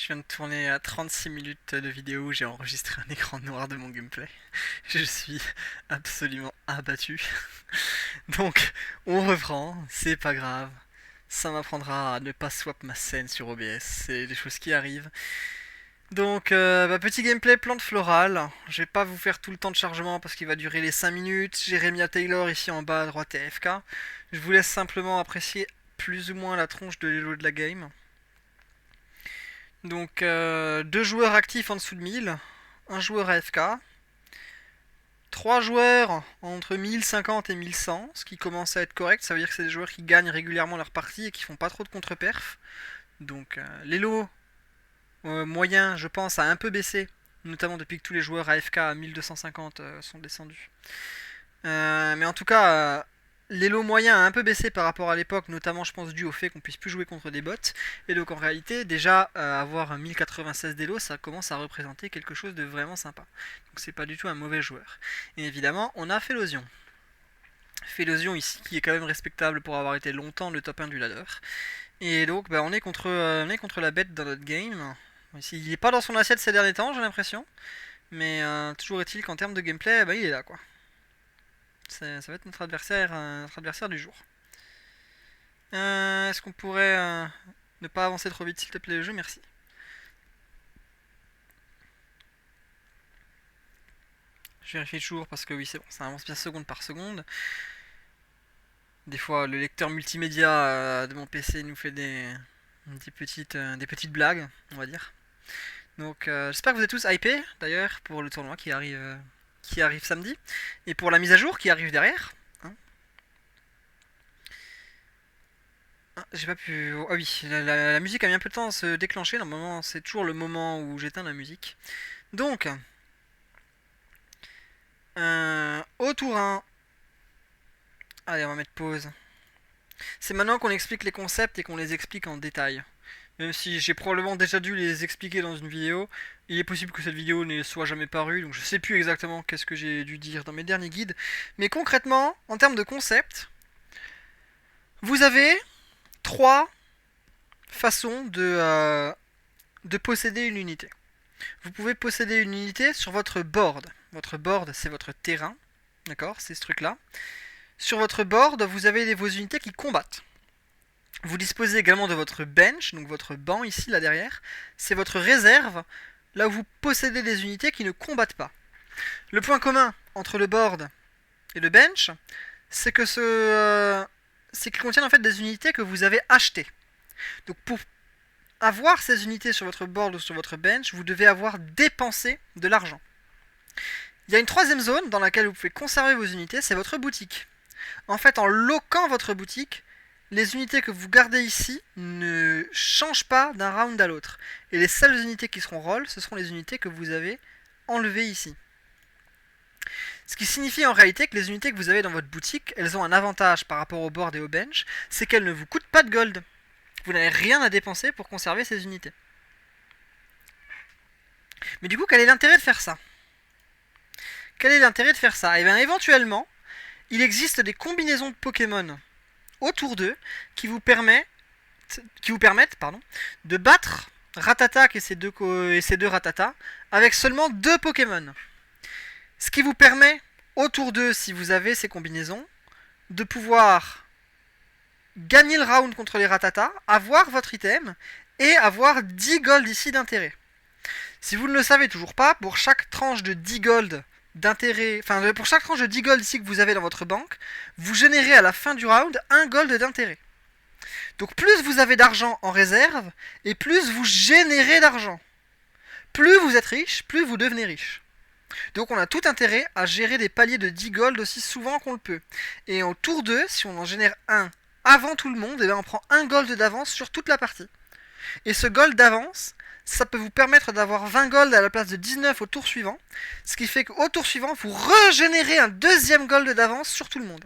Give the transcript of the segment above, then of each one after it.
viens de tourner à 36 minutes de vidéo où j'ai enregistré un écran noir de mon gameplay. Je suis absolument abattu. Donc, on reprend, c'est pas grave. Ça m'apprendra à ne pas swap ma scène sur OBS, c'est des choses qui arrivent. Donc, petit gameplay plante florale. Je vais pas vous faire tout le temps de chargement parce qu'il va durer les 5 minutes. Jeremiah Taylor ici en bas à droite et AFK. Je vous laisse simplement apprécier plus ou moins la tronche de l'élo de la game. Donc, deux joueurs actifs en dessous de 1000, un joueur AFK, trois joueurs entre 1050 et 1100, ce qui commence à être correct. Ça veut dire que c'est des joueurs qui gagnent régulièrement leur partie et qui font pas trop de contre-perf. Donc, l'élo moyen, je pense, a un peu baissé, notamment depuis que tous les joueurs AFK à 1250 sont descendus. Mais en tout cas, l'élo moyen a un peu baissé par rapport à l'époque, notamment je pense dû au fait qu'on puisse plus jouer contre des bots. Et donc en réalité, déjà avoir 1096 d'élo, ça commence à représenter quelque chose de vraiment sympa. Donc c'est pas du tout un mauvais joueur. Et évidemment, on a Félosion. Félosion ici, qui est quand même respectable pour avoir été longtemps le top 1 du ladder. Et donc on est contre la bête dans notre game. Ici, il est pas dans son assiette ces derniers temps, j'ai l'impression. Mais toujours est-il qu'en termes de gameplay, il est là quoi. Ça va être notre adversaire du jour. Est-ce qu'on pourrait ne pas avancer trop vite, s'il te plaît, le jeu? Merci. Je vérifie toujours parce que oui, c'est bon, ça avance bien seconde par seconde. Des fois, le lecteur multimédia de mon PC nous fait des petites blagues, on va dire. Donc, j'espère que vous êtes tous hypés, d'ailleurs, pour le tournoi qui arrive samedi. Et pour la mise à jour qui arrive derrière. J'ai pas pu. Ah oui, la musique a mis un peu de temps à se déclencher. Normalement, c'est toujours le moment où j'éteins la musique. Donc, au tour 1. Allez, on va mettre pause. C'est maintenant qu'on explique les concepts et qu'on les explique en détail. Même si j'ai probablement déjà dû les expliquer dans une vidéo, il est possible que cette vidéo ne soit jamais parue, donc je sais plus exactement qu'est-ce que j'ai dû dire dans mes derniers guides. Mais concrètement, en termes de concept, vous avez trois façons de posséder une unité. Vous pouvez posséder une unité sur votre board. Votre board, c'est votre terrain. D'accord? C'est ce truc-là. Sur votre board, vous avez vos unités qui combattent. Vous disposez également de votre bench, donc votre banc ici, là derrière. C'est votre réserve, là où vous possédez des unités qui ne combattent pas. Le point commun entre le board et le bench, c'est que c'est qu'ils contiennent en fait des unités que vous avez achetées. Donc pour avoir ces unités sur votre board ou sur votre bench, vous devez avoir dépensé de l'argent. Il y a une troisième zone dans laquelle vous pouvez conserver vos unités, c'est votre boutique. En fait, en loquant votre boutique, les unités que vous gardez ici ne changent pas d'un round à l'autre. Et les seules unités qui seront roll, ce seront les unités que vous avez enlevées ici. Ce qui signifie en réalité que les unités que vous avez dans votre boutique, elles ont un avantage par rapport au board et au bench, c'est qu'elles ne vous coûtent pas de gold. Vous n'avez rien à dépenser pour conserver ces unités. Mais du coup, quel est l'intérêt de faire ça? Quel est l'intérêt de faire ça? Et bien éventuellement, il existe des combinaisons de Pokémon autour d'eux qui vous permettent de battre Ratatak et ses deux Ratata avec seulement 2 Pokémon. Ce qui vous permet, autour d'eux, si vous avez ces combinaisons, de pouvoir gagner le round contre les Ratata, avoir votre item et avoir 10 gold ici d'intérêt. Si vous ne le savez toujours pas, pour chaque tranche de 10 gold d'intérêt, enfin pour chaque tranche de 10 gold ici que vous avez dans votre banque, vous générez à la fin du round 1 gold d'intérêt. Donc plus vous avez d'argent en réserve, et plus vous générez d'argent. Plus vous êtes riche, plus vous devenez riche. Donc on a tout intérêt à gérer des paliers de 10 gold aussi souvent qu'on le peut. Et au tour 2, si on en génère un avant tout le monde, et bien on prend 1 gold d'avance sur toute la partie. Et ce gold d'avance, ça peut vous permettre d'avoir 20 gold à la place de 19 au tour suivant, ce qui fait qu'au tour suivant, vous régénérez un deuxième gold d'avance sur tout le monde.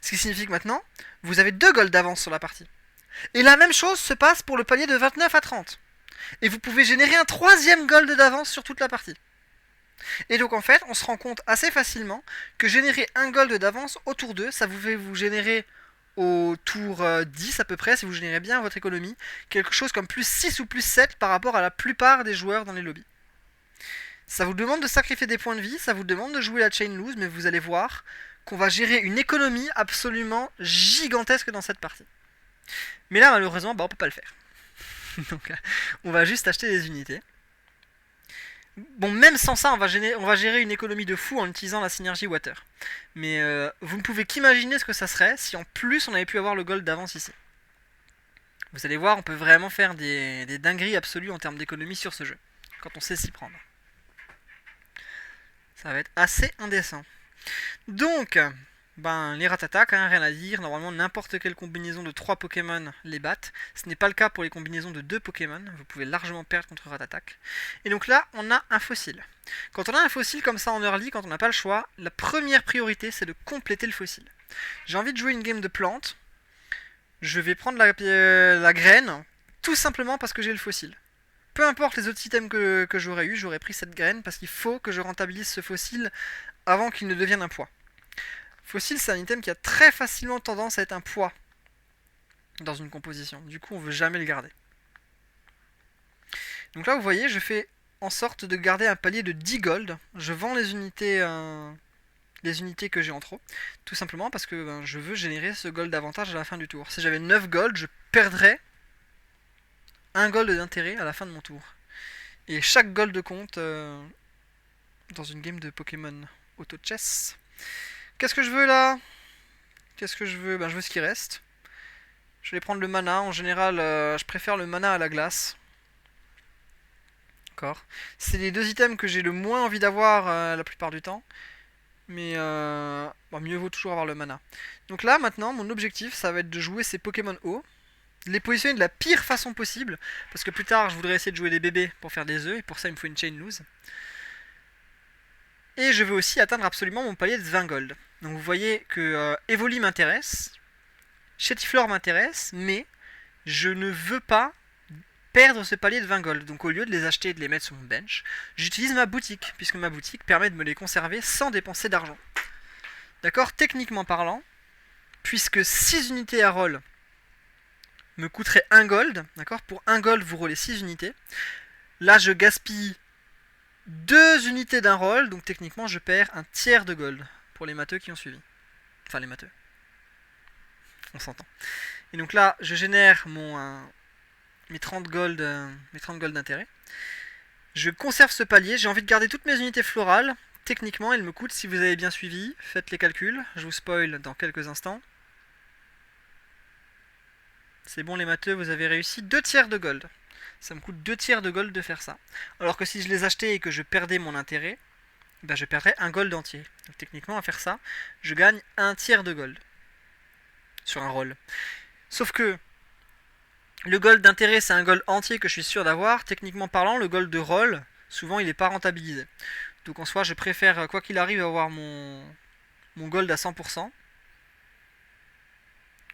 Ce qui signifie que maintenant, vous avez 2 gold d'avance sur la partie. Et la même chose se passe pour le palier de 29 à 30. Et vous pouvez générer un troisième gold d'avance sur toute la partie. Et donc en fait, on se rend compte assez facilement que générer un gold d'avance au tour 2, ça vous fait vous générer au tour 10 à peu près, si vous générez bien votre économie, quelque chose comme plus 6 ou plus 7 par rapport à la plupart des joueurs dans les lobbies. Ça vous demande de sacrifier des points de vie, ça vous demande de jouer la chain lose, mais vous allez voir qu'on va gérer une économie absolument gigantesque dans cette partie. Mais là, malheureusement, on peut pas le faire. Donc, on va juste acheter des unités. Bon, même sans ça, on va gérer une économie de fou en utilisant la synergie water. Mais vous ne pouvez qu'imaginer ce que ça serait si en plus on avait pu avoir le gold d'avance ici. Vous allez voir, on peut vraiment faire des dingueries absolues en termes d'économie sur ce jeu, quand on sait s'y prendre. Ça va être assez indécent. Donc, les ratatak, rien à dire. Normalement, n'importe quelle combinaison de 3 Pokémon les battent. Ce n'est pas le cas pour les combinaisons de 2 Pokémon. Vous pouvez largement perdre contre ratatak. Et donc là, on a un fossile. Quand on a un fossile comme ça en early, quand on n'a pas le choix, la première priorité, c'est de compléter le fossile. J'ai envie de jouer une game de plantes. Je vais prendre la graine, tout simplement parce que j'ai le fossile. Peu importe les autres items que j'aurais eu, j'aurais pris cette graine parce qu'il faut que je rentabilise ce fossile avant qu'il ne devienne un poids. Fossile, c'est un item qui a très facilement tendance à être un poids dans une composition. Du coup, on veut jamais le garder. Donc là, vous voyez, je fais en sorte de garder un palier de 10 gold. Je vends les unités que j'ai en trop. Tout simplement parce que je veux générer ce gold d'avantage à la fin du tour. Si j'avais 9 gold, je perdrais un gold d'intérêt à la fin de mon tour. Et chaque gold compte dans une game de Pokémon Auto Chess. Qu'est-ce que je veux là? Qu'est-ce que je veux? Je veux ce qui reste. Je vais prendre le mana. En général, je préfère le mana à la glace. D'accord. C'est les deux items que j'ai le moins envie d'avoir la plupart du temps. Mais mieux vaut toujours avoir le mana. Donc là, maintenant, mon objectif, ça va être de jouer ces Pokémon haut. De les positionner de la pire façon possible. Parce que plus tard, je voudrais essayer de jouer des bébés pour faire des œufs. Et pour ça, il me faut une chain loose. Et je veux aussi atteindre absolument mon palier de 20 gold. Donc vous voyez que Evoli m'intéresse. Chetiflor m'intéresse. Mais je ne veux pas perdre ce palier de 20 gold. Donc au lieu de les acheter et de les mettre sur mon bench, j'utilise ma boutique. Puisque ma boutique permet de me les conserver sans dépenser d'argent. D'accord? Techniquement parlant, puisque 6 unités à roll me coûterait 1 gold, d'accord? Pour 1 gold, vous roulez 6 unités. Là, je gaspille 2 unités d'un roll, donc techniquement, je perds un tiers de gold pour les matheux qui ont suivi. Enfin, les matheux. On s'entend. Et donc là, je génère mes 30 gold d'intérêt. Je conserve ce palier. J'ai envie de garder toutes mes unités florales. Techniquement, il me coûte, si vous avez bien suivi, faites les calculs. Je vous spoil dans quelques instants. C'est bon les matheux, vous avez réussi 2 tiers de gold. Ça me coûte 2 tiers de gold de faire ça. Alors que si je les achetais et que je perdais mon intérêt, je perdrais un gold entier. Donc techniquement, à faire ça, je gagne 1 tiers de gold. Sur un roll. Sauf que le gold d'intérêt, c'est un gold entier que je suis sûr d'avoir. Techniquement parlant, le gold de roll, souvent, il n'est pas rentabilisé. Donc en soi, je préfère, quoi qu'il arrive, avoir mon gold à 100%.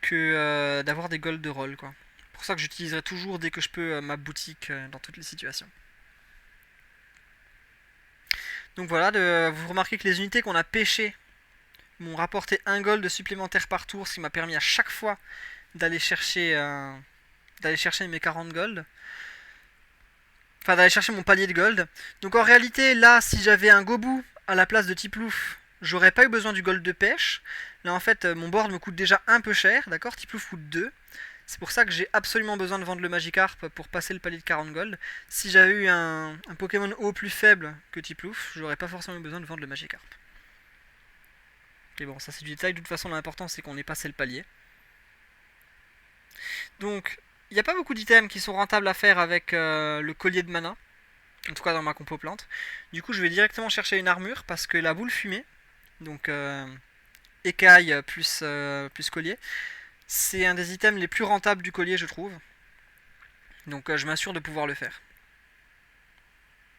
Que d'avoir des gold de roll, quoi. C'est pour ça que j'utiliserai toujours dès que je peux ma boutique dans toutes les situations. Donc voilà, vous remarquez que les unités qu'on a pêchées m'ont rapporté 1 gold supplémentaire par tour, ce qui m'a permis à chaque fois d'aller chercher mes 40 gold. Enfin, d'aller chercher mon palier de gold. Donc en réalité, là, si j'avais un Gobu à la place de Tiplouf, j'aurais pas eu besoin du gold de pêche. Là, en fait, mon board me coûte déjà un peu cher, d'accord? Tiplouf coûte 2. C'est pour ça que j'ai absolument besoin de vendre le Magikarp pour passer le palier de 40 gold. Si j'avais eu un Pokémon haut plus faible que Tiplouf, j'aurais pas forcément eu besoin de vendre le Magikarp. Mais bon, ça c'est du détail. De toute façon, l'important c'est qu'on ait passé le palier. Donc, il n'y a pas beaucoup d'items qui sont rentables à faire avec le collier de mana. En tout cas dans ma compo plante. Du coup, je vais directement chercher une armure parce que la boule fumée, donc écaille plus collier, c'est un des items les plus rentables du collier, je trouve. Donc je m'assure de pouvoir le faire.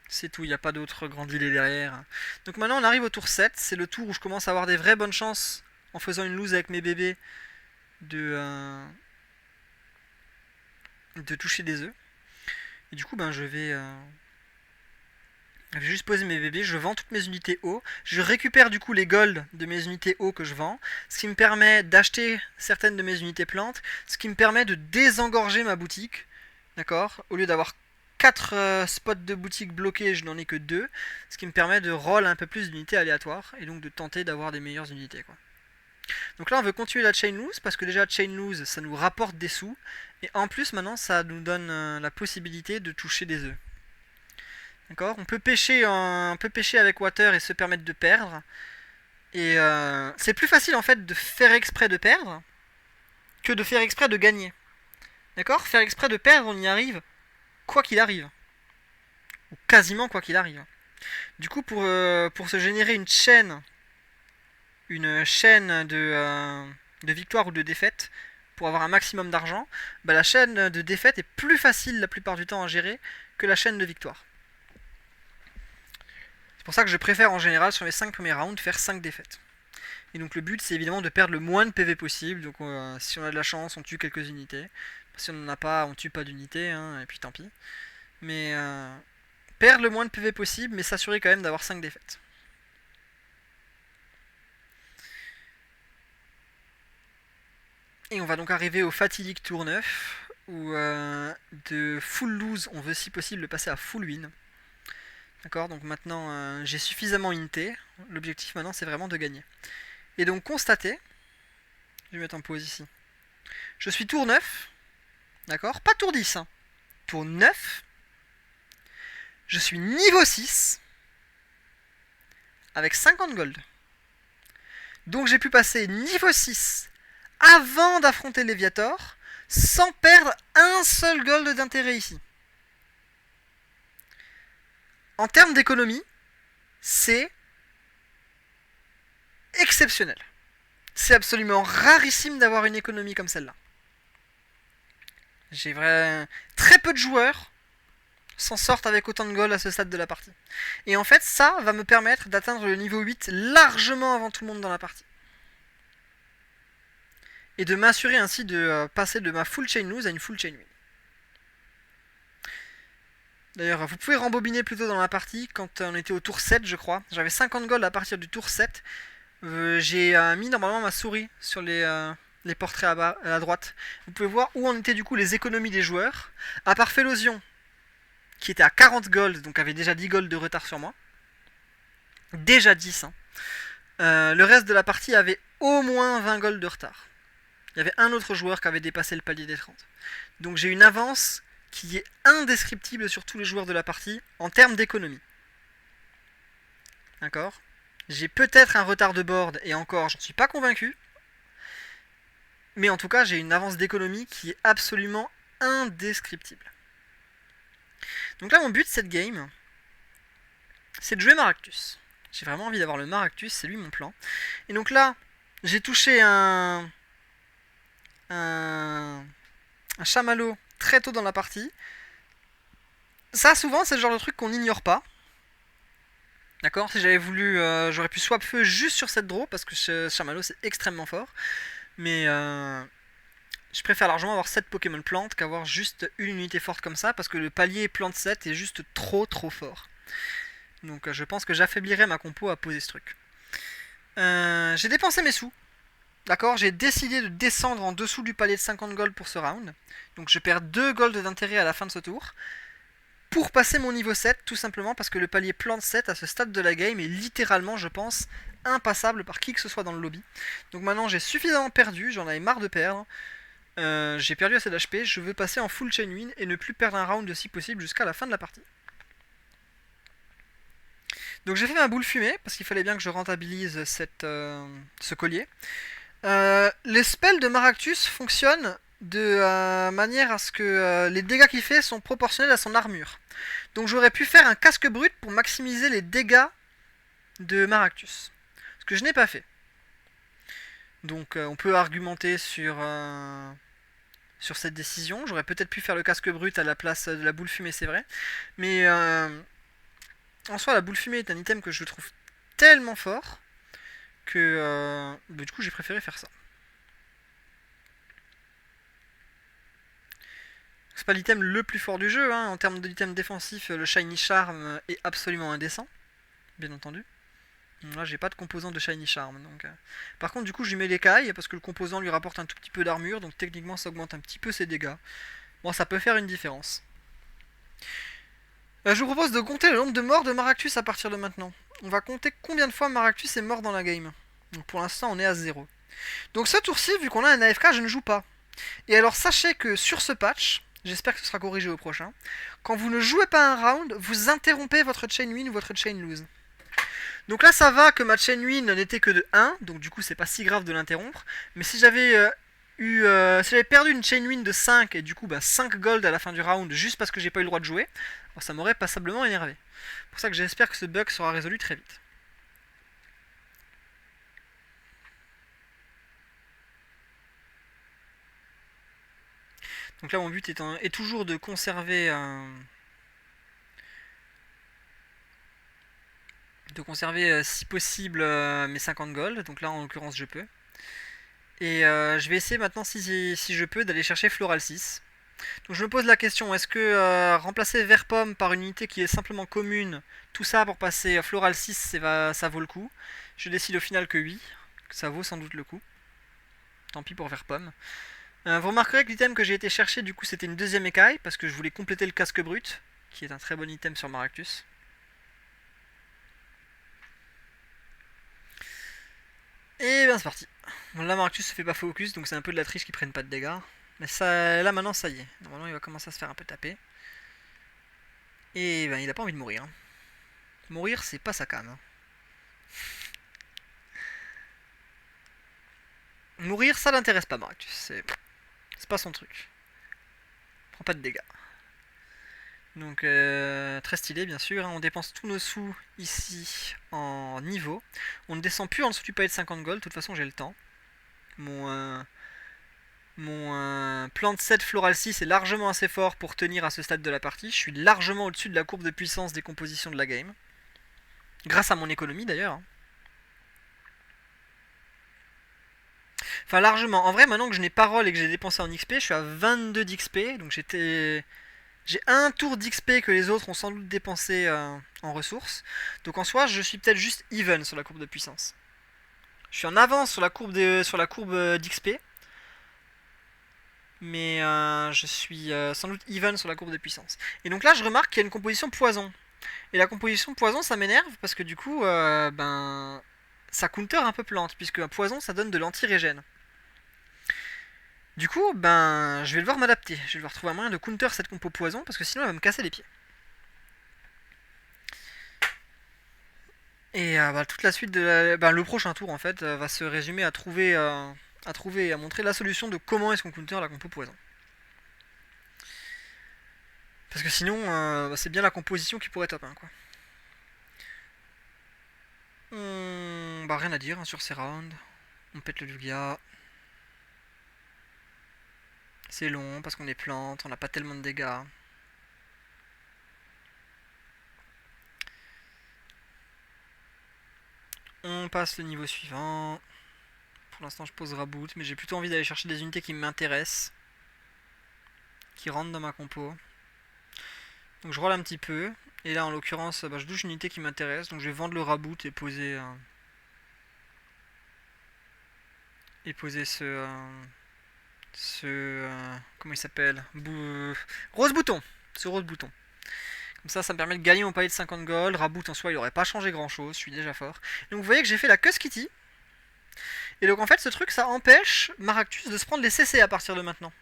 C'est tout, il n'y a pas d'autre grande idée derrière. Donc maintenant on arrive au tour 7, c'est le tour où je commence à avoir des vraies bonnes chances en faisant une loose avec mes bébés de toucher des œufs. Et du coup je Je vais juste poser mes bébés, je vends toutes mes unités haut, je récupère du coup les golds de mes unités haut que je vends, ce qui me permet d'acheter certaines de mes unités plantes, ce qui me permet de désengorger ma boutique, d'accord. Au lieu d'avoir 4 spots de boutique bloqués, je n'en ai que 2, ce qui me permet de roll un peu plus d'unités aléatoires, et donc de tenter d'avoir des meilleures unités, quoi. Donc là on veut continuer la chain loose, parce que déjà chain loose ça nous rapporte des sous, et en plus maintenant ça nous donne la possibilité de toucher des œufs. D'accord, on peut pêcher avec water et se permettre de perdre. Et c'est plus facile en fait de faire exprès de perdre que de faire exprès de gagner. D'accord, faire exprès de perdre, on y arrive quoi qu'il arrive. Ou quasiment quoi qu'il arrive. Du coup, pour se générer une chaîne de victoire ou de défaite, pour avoir un maximum d'argent, bah, la chaîne de défaite est plus facile la plupart du temps à gérer que la chaîne de victoire. C'est pour ça que je préfère en général sur les 5 premiers rounds faire 5 défaites. Et donc le but c'est évidemment de perdre le moins de PV possible. Donc si on a de la chance on tue quelques unités. Si on n'en a pas on tue pas d'unités hein, et puis tant pis. Mais perdre le moins de PV possible mais s'assurer quand même d'avoir 5 défaites. Et on va donc arriver au fatidique tour 9 où de full lose on veut si possible le passer à full win. D'accord, donc maintenant j'ai suffisamment inté. L'objectif maintenant c'est vraiment de gagner. Et donc constater, je vais mettre en pause ici. Je suis tour 9, d'accord, pas tour 10, hein. Tour 9. Je suis niveau 6 avec 50 gold. Donc j'ai pu passer niveau 6 avant d'affronter Léviator sans perdre un seul gold d'intérêt ici. En termes d'économie, c'est exceptionnel. C'est absolument rarissime d'avoir une économie comme celle-là. J'ai vraiment très peu de joueurs s'en sortent avec autant de gold à ce stade de la partie. Et en fait, ça va me permettre d'atteindre le niveau 8 largement avant tout le monde dans la partie. Et de m'assurer ainsi de passer de ma full chain lose à une full chain win. D'ailleurs, vous pouvez rembobiner plutôt dans la partie quand on était au tour 7, je crois. J'avais 50 gold à partir du tour 7. J'ai mis normalement ma souris sur les portraits à la droite. Vous pouvez voir où en étaient du coup les économies des joueurs. À part Phélosion, qui était à 40 gold, donc avait déjà 10 gold de retard sur moi. Déjà 10, hein. Le reste de la partie avait au moins 20 gold de retard. Il y avait un autre joueur qui avait dépassé le palier des 30. Donc j'ai une avance qui est indescriptible sur tous les joueurs de la partie en termes d'économie. D'accord ? J'ai peut-être un retard de board, et encore, j'en suis pas convaincu. Mais en tout cas, j'ai une avance d'économie qui est absolument indescriptible. Donc là, mon but cette game, c'est de jouer Maractus. J'ai vraiment envie d'avoir le Maractus, c'est lui mon plan. Et donc là, j'ai touché un chamallow très tôt dans la partie. Ça, souvent, c'est le genre de truc qu'on n'ignore pas. D'accord, si j'avais voulu, j'aurais pu swap feu juste sur cette draw, parce que ce chamallow c'est extrêmement fort. Mais je préfère largement avoir 7 Pokémon plantes qu'avoir juste une unité forte comme ça, parce que le palier plante 7 est juste trop fort. Donc je pense que j'affaiblirais ma compo à poser ce truc. J'ai dépensé mes sous. D'accord, j'ai décidé de descendre en dessous du palier de 50 gold pour ce round. Donc je perds 2 gold d'intérêt à la fin de ce tour. Pour passer mon niveau 7, tout simplement parce que le palier plante 7 à ce stade de la game est littéralement, je pense, impassable par qui que ce soit dans le lobby. Donc maintenant j'ai suffisamment perdu, j'en avais marre de perdre. J'ai perdu assez d'HP, je veux passer en full chain win et ne plus perdre un round si possible jusqu'à la fin de la partie. Donc j'ai fait ma boule fumée, parce qu'il fallait bien que je rentabilise ce collier. Les spells de Maractus fonctionnent de manière à ce que les dégâts qu'il fait sont proportionnels à son armure. Donc j'aurais pu faire un casque brut pour maximiser les dégâts de Maractus. Ce que je n'ai pas fait. Donc on peut argumenter sur cette décision. J'aurais peut-être pu faire le casque brut à la place de la boule fumée, c'est vrai. Mais en soi, la boule fumée est un item que je trouve tellement fort que du coup j'ai préféré faire ça. C'est pas l'item le plus fort du jeu, hein. En termes de l'item défensif, le Shiny Charm est absolument indécent, bien entendu. Là, j'ai pas de composant de Shiny Charm. Donc, par contre, du coup, je lui mets l'écaille parce que le composant lui rapporte un tout petit peu d'armure. Donc, techniquement, ça augmente un petit peu ses dégâts. Bon, ça peut faire une différence. Je vous propose de compter le nombre de morts de Maractus à partir de maintenant. On va compter combien de fois Maractus est mort dans la game. Donc, pour l'instant, on est à 0. Donc, ce tour-ci, vu qu'on a un AFK, je ne joue pas. Et alors, sachez que sur ce patch, j'espère que ce sera corrigé au prochain, quand vous ne jouez pas un round, vous interrompez votre chain win ou votre chain lose. Donc là, ça va que ma chain win n'était que de 1, donc du coup, c'est pas si grave de l'interrompre. Mais si j'avais si j'avais perdu une chain win de 5 et du coup 5 gold à la fin du round juste parce que j'ai pas eu le droit de jouer, alors ça m'aurait passablement énervé. C'est pour ça que j'espère que ce bug sera résolu très vite. Donc là, mon but est toujours de conserver si possible mes 50 gold. Donc là, en l'occurrence, je peux. Et je vais essayer maintenant, si je peux, d'aller chercher Floral 6. Donc je me pose la question, est-ce que remplacer Vert Pomme par une unité qui est simplement commune, tout ça pour passer Floral 6, ça vaut le coup? Je décide au final que oui, que ça vaut sans doute le coup. Tant pis pour Vert Pomme. Vous remarquerez que l'item que j'ai été chercher, du coup, c'était une deuxième écaille, parce que je voulais compléter le casque brut, qui est un très bon item sur Maractus. Et bien c'est parti. Bon, là Maractus se fait pas focus, donc c'est un peu de la triche qui prennent pas de dégâts. Mais ça, là maintenant ça y est. Normalement il va commencer à se faire un peu taper. Et ben il a pas envie de mourir. Mourir c'est pas sa cam. Mourir ça l'intéresse pas Maractus. C'est pas son truc. Prend pas de dégâts. Donc très stylé bien sûr, hein. On dépense tous nos sous ici en niveau. On ne descend plus en dessous du palier de 50 gold, de toute façon j'ai le temps. Mon plan de 7 Floral 6 est largement assez fort pour tenir à ce stade de la partie. Je suis largement au-dessus de la courbe de puissance des compositions de la game. Grâce à mon économie d'ailleurs. Hein. Enfin largement. En vrai, maintenant que je n'ai pas roll et que j'ai dépensé en XP, je suis à 22 d'XP. Donc j'ai un tour d'XP que les autres ont sans doute dépensé en ressources. Donc en soi, je suis peut-être juste even sur la courbe de puissance. Je suis en avance sur la courbe d'XP. Mais je suis sans doute even sur la courbe de puissance. Et donc là, je remarque qu'il y a une composition poison. Et la composition poison, ça m'énerve parce que du coup, ça counter un peu plante, puisque un poison, ça donne de l'anti-régène. Du coup, je vais devoir m'adapter. Je vais devoir trouver un moyen de counter cette compo poison, parce que sinon, elle va me casser les pieds. Et toute la suite de le prochain tour, en fait, va se résumer à trouver et à montrer la solution de comment est-ce qu'on counter la compo poison. Parce que sinon, c'est bien la composition qui pourrait être top 1, quoi. Rien à dire hein, sur ces rounds. On pète le Lugia. C'est long parce qu'on est plante, on n'a pas tellement de dégâts. On passe le niveau suivant. Pour l'instant, je pose Raboot, mais j'ai plutôt envie d'aller chercher des unités qui m'intéressent. Qui rentrent dans ma compo. Donc je roll un petit peu. Et là, en l'occurrence, je douche une unité qui m'intéresse. Donc je vais vendre le Raboot et poser... comment il s'appelle, Rose Bouton. Ce Rose Bouton. Comme ça me permet de gagner mon palier de 50 gold. Raboot en soi, il aurait pas changé grand chose. Je suis déjà fort. Donc vous voyez que j'ai fait la Cuss Kitty. Et donc en fait, ce truc, ça empêche Maractus de se prendre les CC à partir de maintenant.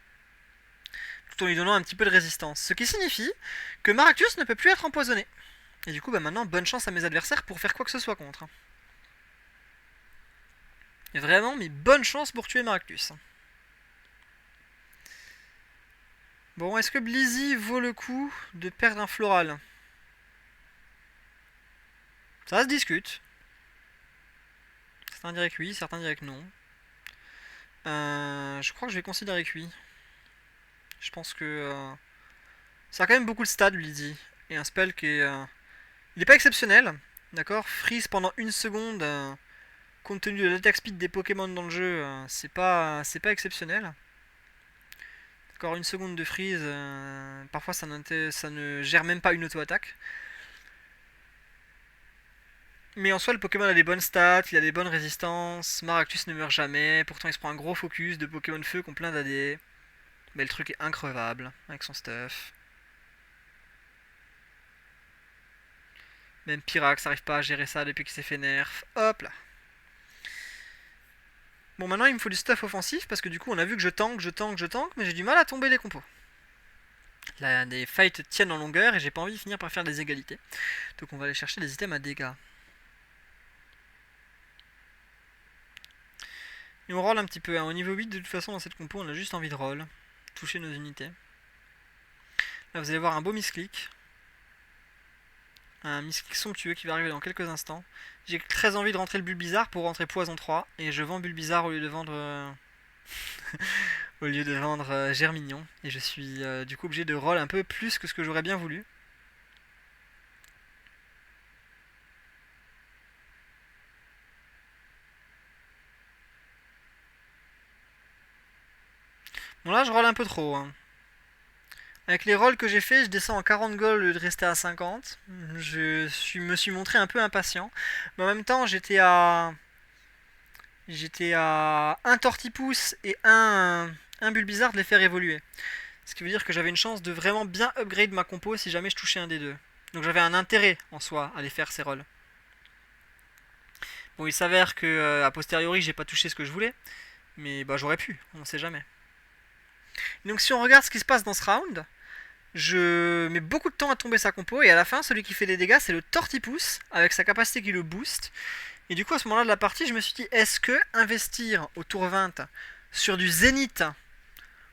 Tout en lui donnant un petit peu de résistance. Ce qui signifie que Maractus ne peut plus être empoisonné. Et du coup, maintenant, bonne chance à mes adversaires pour faire quoi que ce soit contre. Et vraiment, mais bonne chance pour tuer Maractus. Bon, est-ce que Blizzy vaut le coup de perdre un floral? Ça se discute. Certains diraient que oui, certains diraient que non. Je crois que je vais considérer que oui. Je pense que ça a quand même beaucoup de stats, Blizzy. Et un spell qui est... il n'est pas exceptionnel, d'accord. Freeze pendant une seconde, compte tenu de l'attack speed des Pokémon dans le jeu, c'est pas exceptionnel. Encore une seconde de freeze, parfois ça ne gère même pas une auto-attaque. Mais en soi, le Pokémon a des bonnes stats, il a des bonnes résistances, Maractus ne meurt jamais, pourtant il se prend un gros focus de Pokémon feu qui ont plein d'AD. Mais le truc est increvable avec son stuff. Même Pyrax n'arrive pas à gérer ça depuis qu'il s'est fait nerf. Hop là. Bon, maintenant il me faut du stuff offensif parce que du coup on a vu que je tank, mais j'ai du mal à tomber les compos. Là, les fights tiennent en longueur et j'ai pas envie de finir par faire des égalités. Donc on va aller chercher des items à dégâts. Et on roll un petit peu. Hein. Au niveau 8, de toute façon, dans cette compo, on a juste envie de roll. Toucher nos unités. Là, vous allez voir un beau misclick. Un misclick somptueux qui va arriver dans quelques instants. J'ai très envie de rentrer le Bulbizarre pour rentrer Poison 3. Et je vends Bulbizarre au lieu de vendre... Germignon. Et je suis du coup obligé de roll un peu plus que ce que j'aurais bien voulu. Bon là je roll un peu trop. Hein. Avec les rolls que j'ai fait, je descends en 40 gold au lieu de rester à 50. Me suis montré un peu impatient. Mais en même temps j'étais à... J'étais à un Tortipousse et un Bulbizarre de les faire évoluer. Ce qui veut dire que j'avais une chance de vraiment bien upgrade ma compo si jamais je touchais un des deux. Donc j'avais un intérêt en soi à les faire ces rolls. Bon, il s'avère que a posteriori j'ai pas touché ce que je voulais, mais bah j'aurais pu, on sait jamais. Donc si on regarde ce qui se passe dans ce round, je mets beaucoup de temps à tomber sa compo et à la fin celui qui fait des dégâts c'est le Tortipousse avec sa capacité qui le booste. Et du coup à ce moment-là de la partie je me suis dit est-ce que investir au tour 20 sur du Zénith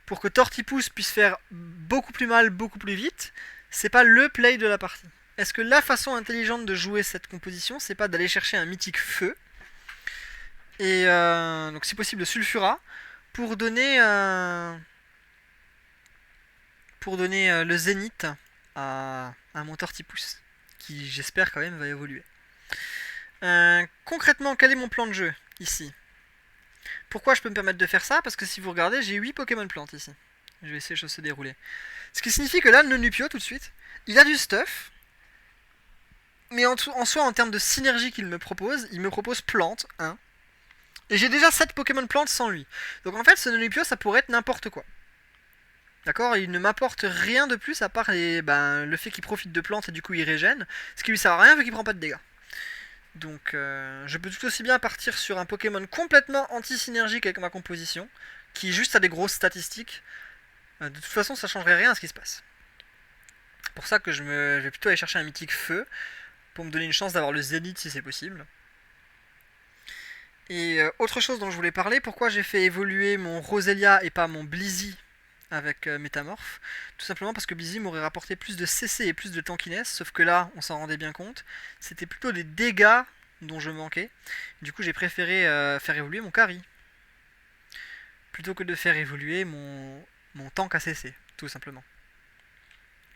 pour que Tortipousse puisse faire beaucoup plus mal, beaucoup plus vite, c'est pas le play de la partie. Est-ce que la façon intelligente de jouer cette composition, c'est pas d'aller chercher un mythique feu et donc si possible Sulfura pour donner le Zénith à mon Tortipousse qui j'espère quand même va évoluer. Concrètement, quel est mon plan de jeu ici? Pourquoi je peux me permettre de faire ça? Parce que si vous regardez, j'ai 8 Pokémon plantes ici. Je vais essayer de se dérouler. Ce qui signifie que là, le Nunupio, tout de suite, il a du stuff. Mais en soi, en termes de synergie qu'il me propose, il me propose plante 1. Et j'ai déjà 7 Pokémon plantes sans lui. Donc en fait, ce Nunupio, ça pourrait être n'importe quoi. D'accord. Il ne m'apporte rien de plus à part le fait qu'il profite de plantes et du coup il régène. Ce qui lui sert à rien vu qu'il prend pas de dégâts. Donc je peux tout aussi bien partir sur un Pokémon complètement anti-synergique avec ma composition, qui juste a des grosses statistiques. De toute façon ça changerait rien à ce qui se passe. C'est pour ça que je vais plutôt aller chercher un mythique feu, pour me donner une chance d'avoir le Zénith si c'est possible. Et autre chose dont je voulais parler, pourquoi j'ai fait évoluer mon Roselia et pas mon Blizzy avec Métamorphe. Tout simplement parce que Blizzy m'aurait rapporté plus de CC et plus de tankiness, sauf que là, on s'en rendait bien compte, c'était plutôt des dégâts dont je manquais. Du coup, j'ai préféré faire évoluer mon Kari, plutôt que de faire évoluer mon tank à CC, tout simplement.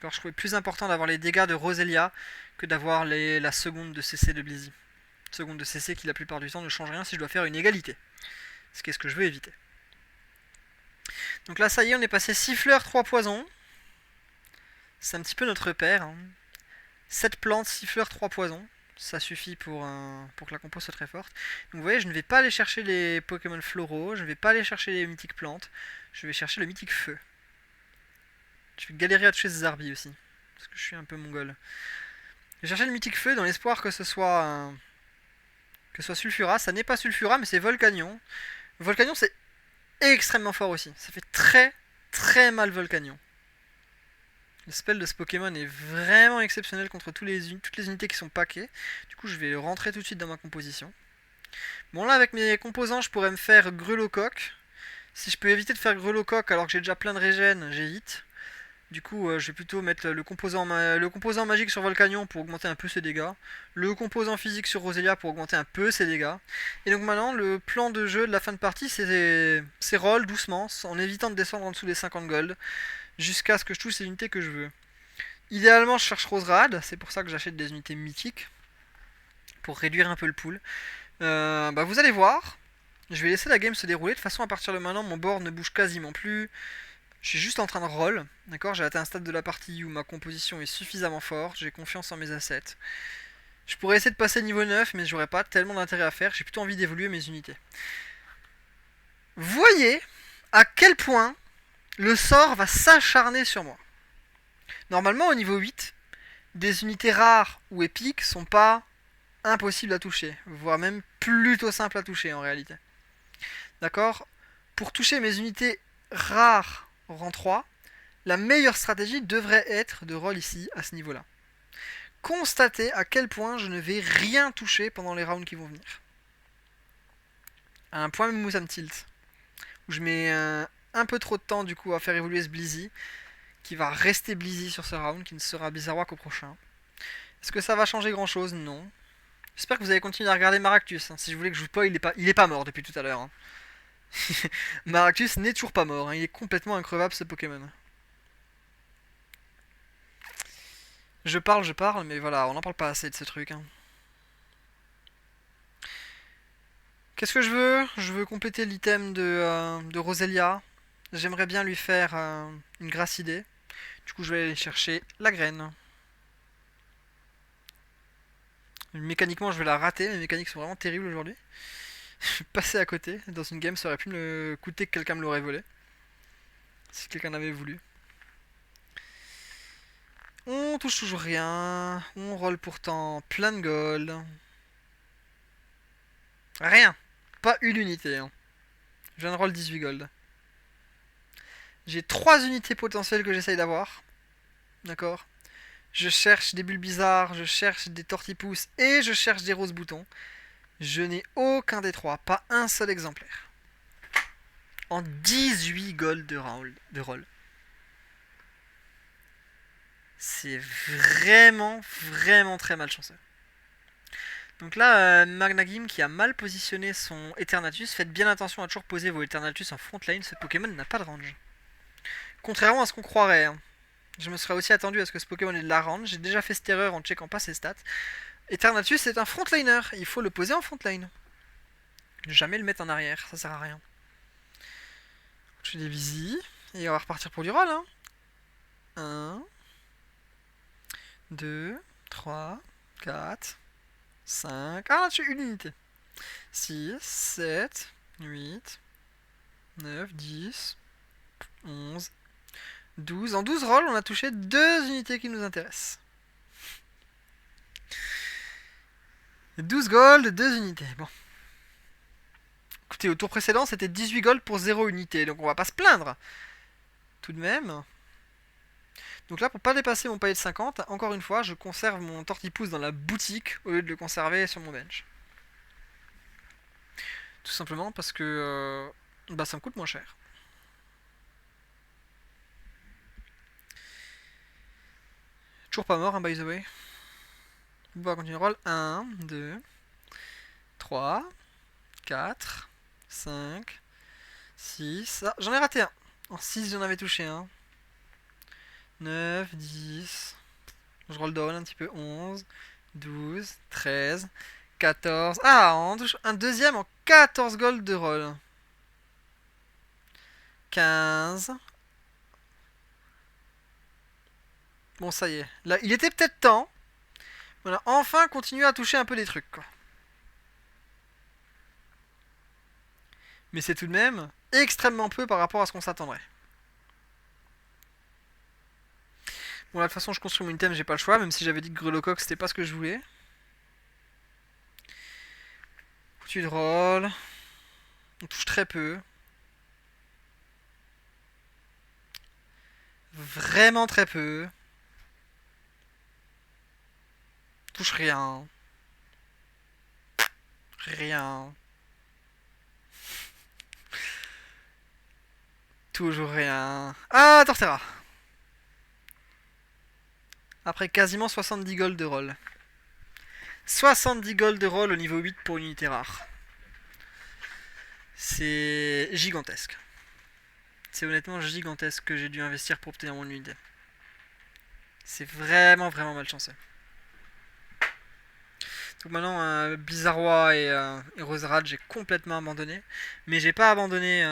Alors, je trouvais plus important d'avoir les dégâts de Roselia que d'avoir la seconde de CC de Blizzy. Seconde de CC qui la plupart du temps ne change rien si je dois faire une égalité. Ce qui est ce que je veux éviter. Donc là, ça y est, on est passé 6 fleurs, 3 poisons. C'est un petit peu notre repère. Hein. 7 plantes, 6 fleurs, 3 poisons. Ça suffit pour que la compo soit très forte. Donc vous voyez, je ne vais pas aller chercher les Pokémon floraux. Je ne vais pas aller chercher les mythiques plantes. Je vais chercher le mythique feu. Je vais galérer à toucher ces arbis aussi. Parce que je suis un peu mongol. Je vais chercher le mythique feu dans l'espoir que ce soit... Sulfura. Ça n'est pas Sulfura, mais c'est Volcanion. Volcanion, c'est extrêmement fort aussi. Ça fait très très mal Volcanion. Le spell de ce Pokémon est vraiment exceptionnel contre toutes les unités qui sont paquées. Du coup, je vais le rentrer tout de suite dans ma composition. Bon, là, avec mes composants, je pourrais me faire Grelocoq. Si je peux éviter de faire Grelocoq alors que j'ai déjà plein de régènes, j'évite. Du coup, je vais plutôt mettre le composant magique sur Volcanion pour augmenter un peu ses dégâts. Le composant physique sur Roselia pour augmenter un peu ses dégâts. Et donc maintenant, le plan de jeu de la fin de partie, c'est roll doucement, en évitant de descendre en dessous des 50 gold, jusqu'à ce que je touche les unités que je veux. Idéalement, je cherche Roserad, c'est pour ça que j'achète des unités mythiques, pour réduire un peu le pool. Vous allez voir, je vais laisser la game se dérouler. De toute façon, à partir de maintenant, mon board ne bouge quasiment plus. Je suis juste en train de roll, d'accord. J'ai atteint un stade de la partie où ma composition est suffisamment forte, j'ai confiance en mes assets. Je pourrais essayer de passer niveau 9, mais j'aurais pas tellement d'intérêt à faire, j'ai plutôt envie d'évoluer mes unités. Voyez à quel point le sort va s'acharner sur moi. Normalement, au niveau 8, des unités rares ou épiques sont pas impossibles à toucher, voire même plutôt simples à toucher en réalité. D'accord. Pour toucher mes unités rares rang 3, la meilleure stratégie devrait être de roll ici, à ce niveau-là. Constatez à quel point je ne vais rien toucher pendant les rounds qui vont venir. À un point même où ça me tilt. Où je mets un peu trop de temps du coup à faire évoluer ce Blizzy, qui va rester Blizzy sur ce round, qui ne sera Blizzard qu'au prochain. Est-ce que ça va changer grand chose? Non. J'espère que vous allez continuer à regarder Maractus. Si je voulais que je vous spoil, il est pas mort depuis tout à l'heure. Maractus n'est toujours pas mort, il est complètement increvable ce Pokémon. Je parle, mais voilà, on n'en parle pas assez de ce truc. Qu'est-ce que je veux? Je veux compléter l'item de Roselia. J'aimerais bien lui faire une Gracidée. Du coup, je vais aller chercher la graine. Mécaniquement, je vais la rater. Mes mécaniques sont vraiment terribles aujourd'hui. Je suis passé à côté. Dans une game, ça aurait pu me coûter que quelqu'un me l'aurait volé. Si quelqu'un avait voulu. On touche toujours rien. On roll pourtant plein de gold. Rien. Pas une unité. Je viens de roll 18 gold. J'ai 3 unités potentielles que j'essaye d'avoir. D'accord. Je cherche des bulles bizarres, je cherche des tortipousses et je cherche des roses boutons. Je n'ai aucun des trois, pas un seul exemplaire. En 18 gold de roll. C'est vraiment, vraiment très malchanceux. Donc là, Magnagim qui a mal positionné son Eternatus, faites bien attention à toujours poser vos Eternatus en front line, ce Pokémon n'a pas de range. Contrairement à ce qu'on croirait. Je me serais aussi attendu à ce que ce Pokémon ait de la range, j'ai déjà fait cette erreur en checkant pas ses stats. Eternatus est un frontliner, il faut le poser en frontline. Jamais le mettre en arrière, ça sert à rien. Je fais des visies, et on va repartir pour du roll. 1, 2, 3, 4, 5. Ah, là-dessus, une unité. 6, 7, 8, 9, 10, 11, 12. En 12 rolls, on a touché 2 unités qui nous intéressent. 12 gold, 2 unités. Bon. Écoutez, au tour précédent, c'était 18 gold pour 0 unité, donc on va pas se plaindre. Tout de même. Donc là, pour pas dépasser mon palier de 50, encore une fois, je conserve mon tortipousse dans la boutique au lieu de le conserver sur mon bench. Tout simplement parce que bah, ça me coûte moins cher. Toujours pas mort, by the way. On va continuer roll. 1, 2, 3, 4, 5, 6. Ah, j'en ai raté un. En 6, j'en avais touché un. 9, 10. Je roll down un petit peu. 11, 12, 13, 14. Ah, on touche un deuxième en 14 gold de roll. 15. Bon, ça y est. Là, il était peut-être temps. Voilà, enfin continuer à toucher un peu des trucs, quoi. Mais c'est tout de même extrêmement peu par rapport à ce qu'on s'attendrait. Bon, là, de toute façon, je construis mon item, j'ai pas le choix, même si j'avais dit que Grelocoq, c'était pas ce que je voulais. Foutu de roll. On touche très peu. Vraiment très peu. On touche rien. Rien. Toujours rien. Ah, Torterra. Après quasiment 70 gold de roll. 70 gold de roll au niveau 8 pour une unité rare. C'est gigantesque. C'est honnêtement gigantesque que j'ai dû investir pour obtenir mon unité. C'est vraiment, vraiment malchanceux. Donc maintenant, Blizzarrois et Roserad, j'ai complètement abandonné. Mais j'ai pas abandonné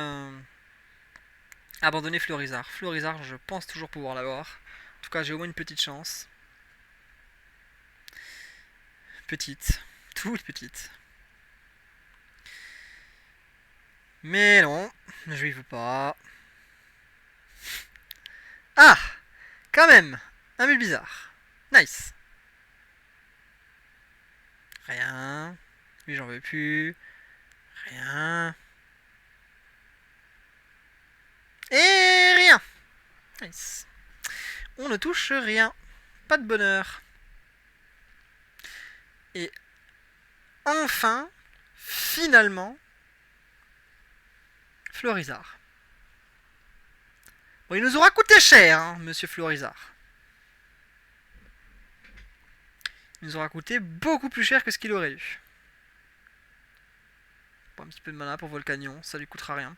Abandonner Florizard. Florizard, je pense toujours pouvoir l'avoir. En tout cas, j'ai au moins une petite chance. Petite. Toute petite. Mais non, je lui veux pas. Ah, quand même. Un bulle bizarre. Nice. Rien. Lui, j'en veux plus. Rien. Et rien. Nice. On ne touche rien. Pas de bonheur. Et enfin, finalement, Florizard. Bon, il nous aura coûté cher, hein, monsieur Florizard. Il nous aura coûté beaucoup plus cher que ce qu'il aurait eu. Bon, un petit peu de mana pour Volcanion, ça lui coûtera rien.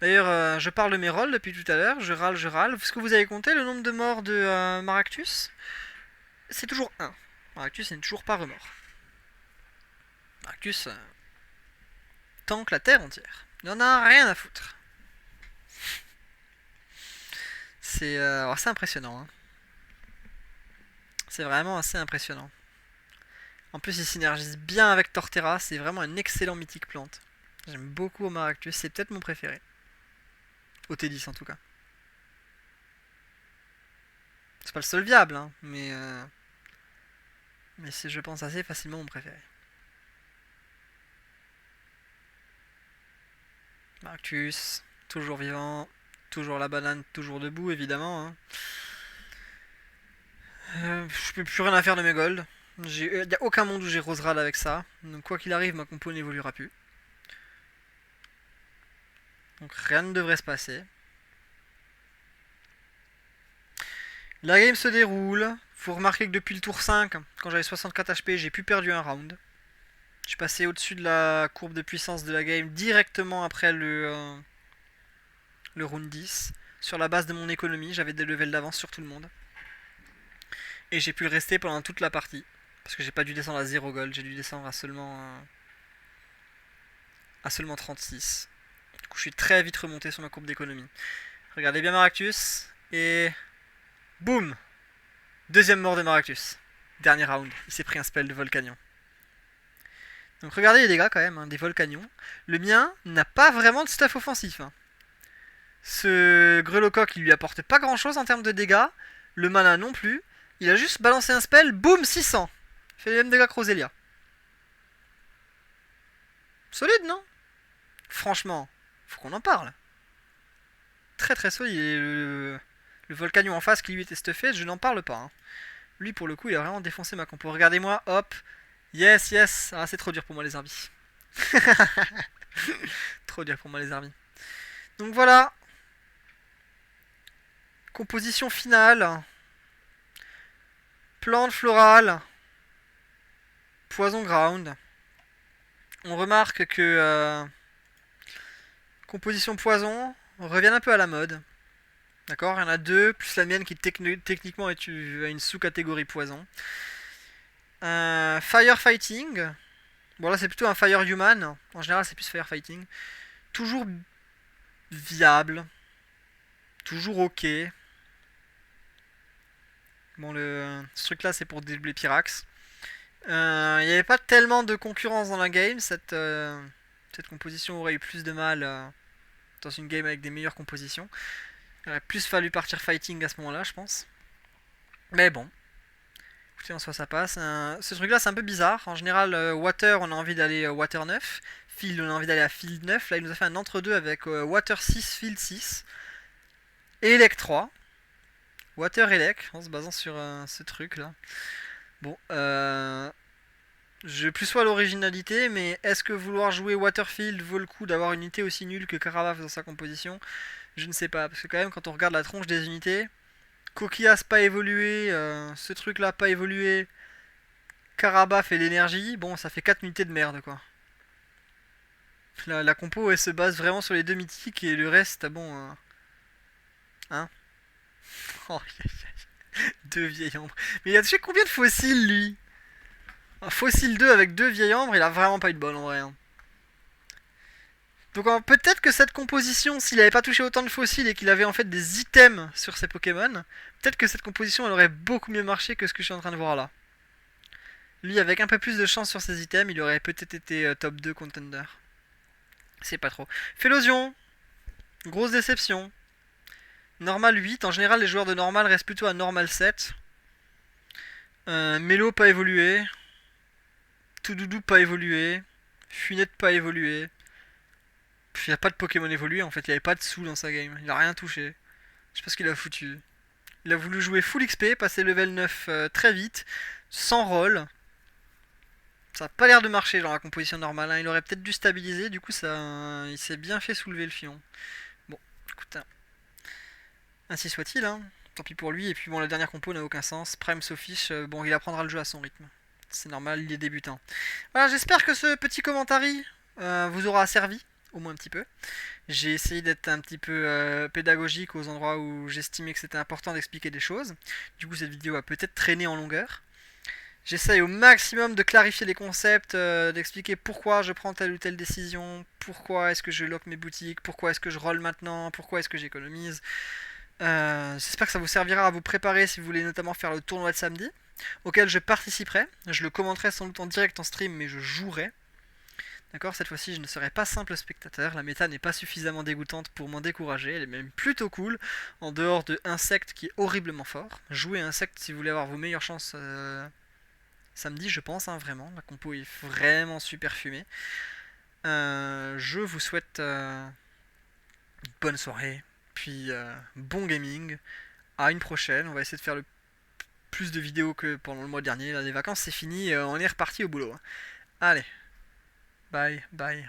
D'ailleurs, je parle de mes rolls depuis tout à l'heure, je râle, je râle. Est-ce que vous avez compté le nombre de morts de Maractus? C'est toujours 1. Maractus n'est toujours pas remort. Maractus tank la terre entière. Il n'en a rien à foutre. C'est assez impressionnant. Hein. C'est vraiment assez impressionnant. En plus, il synergise bien avec Torterra. C'est vraiment un excellent mythique plante. J'aime beaucoup Maractus. C'est peut-être mon préféré. Au T10 en tout cas. C'est pas le seul viable, hein, mais c'est, je pense, assez facilement mon préféré. Maractus, toujours vivant. Toujours la banane, toujours debout, évidemment. Hein. Je peux plus rien à faire de mes golds. Il n'y a aucun monde où j'ai Roserad avec ça. Donc quoi qu'il arrive, ma compo n'évoluera plus. Donc rien ne devrait se passer. La game se déroule. Faut remarquer que depuis le tour 5, quand j'avais 64 HP, j'ai plus perdu un round. Je suis passé au-dessus de la courbe de puissance de la game directement après le round 10. Sur la base de mon économie, j'avais des levels d'avance sur tout le monde. Et j'ai pu le rester pendant toute la partie. Parce que j'ai pas dû descendre à 0 gold, j'ai dû descendre à seulement 36. Du coup, je suis très vite remonté sur ma courbe d'économie. Regardez bien Maractus. Et boum, deuxième mort de Maractus. Dernier round, il s'est pris un spell de Volcanion. Donc regardez les dégâts quand même, hein, des Volcanions. Le mien n'a pas vraiment de stuff offensif. Hein. Ce Grelocoq, il lui apporte pas grand chose en termes de dégâts. Le mana non plus. Il a juste balancé un spell, boum, 600. Il fait les mêmes dégâts que Roselia. Solide, non? Franchement, faut qu'on en parle. Très très solide. Et le Volcanion en face qui lui était stuffé, je n'en parle pas. Hein. Lui, pour le coup, il a vraiment défoncé ma compo. Regardez-moi, hop. Yes, yes. Ah, c'est trop dur pour moi, les Arbis. Trop dur pour moi, les Arbis. Donc voilà. Composition finale. Plante florale. Poison ground. On remarque que composition poison revient un peu à la mode. D'accord. Il y en a deux, plus la mienne qui techniquement est une sous-catégorie poison. Firefighting. Bon là c'est plutôt un Fire Human. En général c'est plus Firefighting. Toujours viable. Toujours ok. Bon ce truc là c'est pour dédoubler Pyrax. Il n'y avait pas tellement de concurrence dans la game. Cette composition aurait eu plus de mal dans une game avec des meilleures compositions. Il aurait plus fallu partir fighting à ce moment là je pense. Mais bon. Écoutez, en soi ça passe. Ce truc là c'est un peu bizarre. En général Water on a envie d'aller Water 9. Field on a envie d'aller à Field 9. Là il nous a fait un entre-deux avec Water 6, Field 6. Et Elec 3. Water Elec en se basant sur ce truc là. Bon, je plus sois l'originalité, mais est-ce que vouloir jouer Waterfield vaut le coup d'avoir une unité aussi nulle que Carabaf dans sa composition? Je ne sais pas, parce que quand même quand on regarde la tronche des unités, Coquillas pas évolué, ce truc là pas évolué, Carabaf et l'énergie, bon ça fait 4 unités de merde quoi. La compo elle se base vraiment sur les deux mythiques et le reste, bon... hein. Oh, deux vieilles ombres. Mais il a touché combien de fossiles lui? Un fossile 2 avec deux vieilles ombres, il a vraiment pas eu de bol en vrai. Hein. Donc peut-être que cette composition, s'il avait pas touché autant de fossiles et qu'il avait en fait des items sur ses Pokémon, peut-être que cette composition elle aurait beaucoup mieux marché que ce que je suis en train de voir là. Lui, avec un peu plus de chance sur ses items, il aurait peut-être été top 2 contender. C'est pas trop. Félosion, grosse déception. Normal 8, en général les joueurs de normal restent plutôt à normal 7. Mélo pas évolué. Toudoudou pas évolué. Funette pas évolué. Il n'y a pas de Pokémon évolué en fait, il n'y avait pas de sous dans sa game. Il a rien touché. Je sais pas ce qu'il a foutu. Il a voulu jouer full XP, passer level 9 très vite, sans roll. Ça a pas l'air de marcher dans la composition normale. Hein. Il aurait peut-être dû stabiliser, du coup ça, il s'est bien fait soulever le fion. Bon, écoute, hein. Ainsi soit-il. Hein. Tant pis pour lui. Et puis bon, la dernière compo n'a aucun sens. Prime Sophish, bon, il apprendra le jeu à son rythme. C'est normal, il est débutant. Voilà, j'espère que ce petit commentary vous aura servi, au moins un petit peu. J'ai essayé d'être un petit peu pédagogique aux endroits où j'estimais que c'était important d'expliquer des choses. Du coup, cette vidéo a peut-être traîné en longueur. J'essaye au maximum de clarifier les concepts, d'expliquer pourquoi je prends telle ou telle décision, pourquoi est-ce que je lock mes boutiques, pourquoi est-ce que je roll maintenant, pourquoi est-ce que j'économise. J'espère que ça vous servira à vous préparer si vous voulez notamment faire le tournoi de samedi, auquel je participerai. Je le commenterai sans doute en direct en stream, mais je jouerai. D'accord, cette fois-ci je ne serai pas simple spectateur, la méta n'est pas suffisamment dégoûtante pour m'en décourager, elle est même plutôt cool, en dehors de Insect qui est horriblement fort. Jouez Insect si vous voulez avoir vos meilleures chances samedi, je pense, hein, vraiment, la compo est vraiment super fumée. Je vous souhaite une bonne soirée, puis bon gaming, à une prochaine, on va essayer de faire le plus de vidéos que pendant le mois dernier, là les vacances c'est fini, on est reparti au boulot. Allez, bye, bye.